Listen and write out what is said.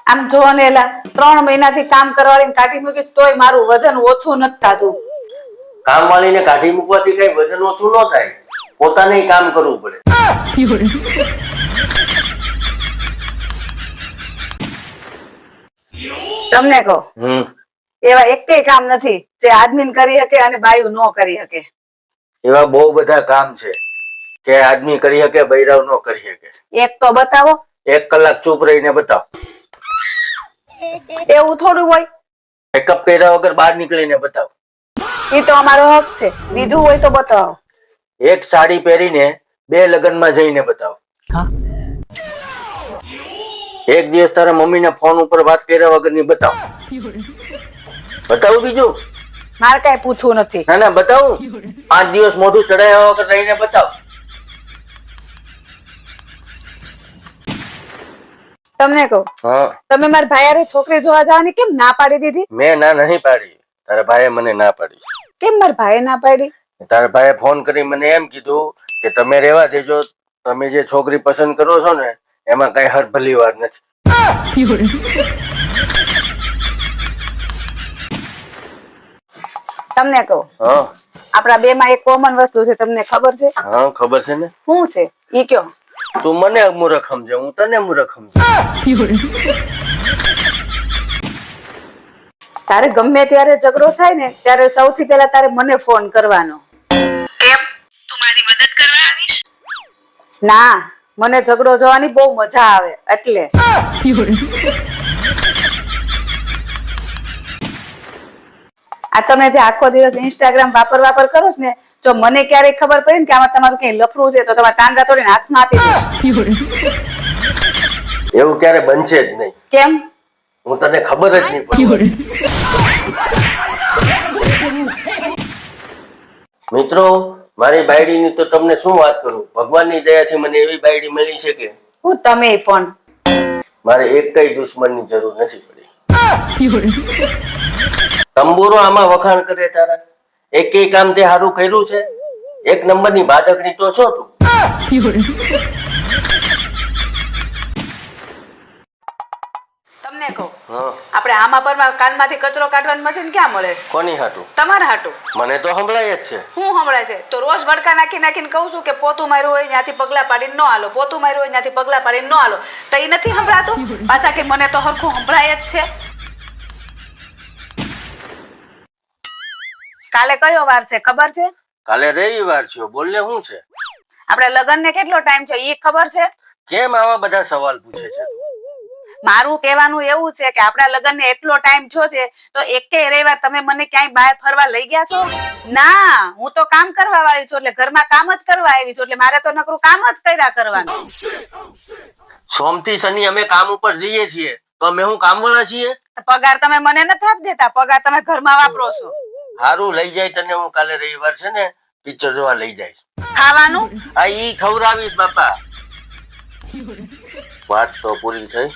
આમ જો ને એલા 3 મહિનાથી કામ કરવાળીને કાઢી મૂકીશ તોય મારું વજન ઓછું નથી થતું. કામ વાળીને કાઢી મૂકવાથી કઈ વજન ઓછું ન થાય, પોતાને કામ કરવું પડે. તમને કહું એવા એકેય કામ નથી જે આદમી કરી શકે અને બાયું ન કરી શકે. એવા બહુ બધા કામ છે કે આદમી કરી શકે, બૈરાવ ન કરી શકે. એક તો બતાવો. 1 કલાક ચૂપ રહીને બતાવો. એવું થોડું હોય? મેકઅપ કર્યા વગર બહાર નીકળીને બતાવો. એ તો અમારો હક છે, બીજું હોય તો બતાવો. એક સાડી પહેરીને 2 લગ્નમાં જઈને બતાવો. એક દિવસ તારા મમ્મીને ફોન ઉપર વાત કર્યા વગરની બતાવો. બતાવું બીજું? મારે કઈ પૂછવું નથી. ના ના બતાવું. 5 દિવસ મોઢું ચડાયા વગર રહીને બતાવો. તમને કહું, તમે મારા ભાઈ હારે છોકરી જોવા જવાની કેમ ના પાડી દીધી? મેં ના નહીં પાડી, તારા ભાઈએ મને ના પાડી. કેમ મારા ભાઈએ ના પાડી? તારા ભાઈએ ફોન કરી મને એમ કીધું કે તમે રહેવા દેજો, તમે જે છોકરી પસંદ કરો છો ને એમાં કઈ હરભલી વાત નથી. તમને કહું, આપણા બે માં એક કોમન વસ્તુ છે, તમને ખબર છે? હા ખબર છે ને. શું છે ઈ કયો? તું મને મૂર્ખ સમજે, હું તને મૂર્ખ સમજુ. તારે ગમે ત્યારે ઝઘડો થાય ને ત્યારે સૌથી પહેલા તારે મને ફોન કરવાનો. કેમ? તું મારી મદદ કરવા આવીશ? ના, મને ઝઘડો જોવાની બહુ મજા આવે એટલે. આ તમે જે આખો દિવસ ઇન્સ્ટાગ્રામ વાપર કરો છો ને, જો મને ક્યારેક ખબર પડી ને કે આમાં તમારું કઈ લફરું છે તો તમારા ટાંગા તોડીને હાથમાં આપી દઈશ. એવું ક્યારે બનશે જ નહીં. કેમ? હું તને ખબર જ નહીં પડે. મિત્રો, મારી બાયડીની તો તમને શું વાત કરું, ભગવાનની દયાથી મને એવી બાયડી મળી છે કે હું તમે પણ મારે એક કઈ દુશ્મનની જરૂર નથી પડી. તંબુરો આમાં વખાણ કરે તારા, એકેય કામ તે સારું કર્યું છે? 1 નંબરની ભાજકડી તો છો તું. તમને કહું, આપણે આમાં પરમાં કાનમાંથી કચરો કાઢવાની મશીન ક્યાં મળે છે? કોની હાટું? તમારા હાટું. મને તો સંભળાય જ છે. હું સંભળાય છે તો રોજ વડકા નાખી નાખીને કહું છું કે પોતું માર્યું હોય ત્યાંથી પગલા પાડીને ન હાલો, પોતું માર્યું હોય ત્યાંથી પગલા પાડીને ન હાલો, તો એ નથી સંભળાતું પાછા કે મને તો હરખું સંભળાય જ છે. કાલે કયો વાર છે ખબર છે? કાલે રવિવાર છે. બોલ ને શું છે? આપણે લગ્ન ને કેટલો ટાઈમ છે એ ખબર છે? કેમ આવા બધા સવાલ પૂછે છે? મારું કહેવાનું એવું છે કે આપણા લગ્ન ને એટલો ટાઈમ થયો છે તો એકેય રવિવાર તમે મને ક્યાંય બહાર ફરવા લઈ ગયા છો? ના, હું તો કામ કરવા વાળી છું, એટલે ઘરમાં કામ જ કરવા આવી છું, એટલે મારે તો નકરું કામ જ કર્યા કરવાનું. સોમથી શનિ અમે કામ ઉપર જઈએ છીએ તો અમે શું કામ વાળા છીએ? પગાર તમે મને નથી આપી દેતા, પગાર તમે ઘરમાં વાપરો છો. હારું લઈ જાય તને હું કાલે રવિવાર છે ને પિક્ચર જોવા લઈ જઈશ. ખાવાનું? આ ઈ ખવડાવીશ બાપા. વાત તો પૂરી થઈ.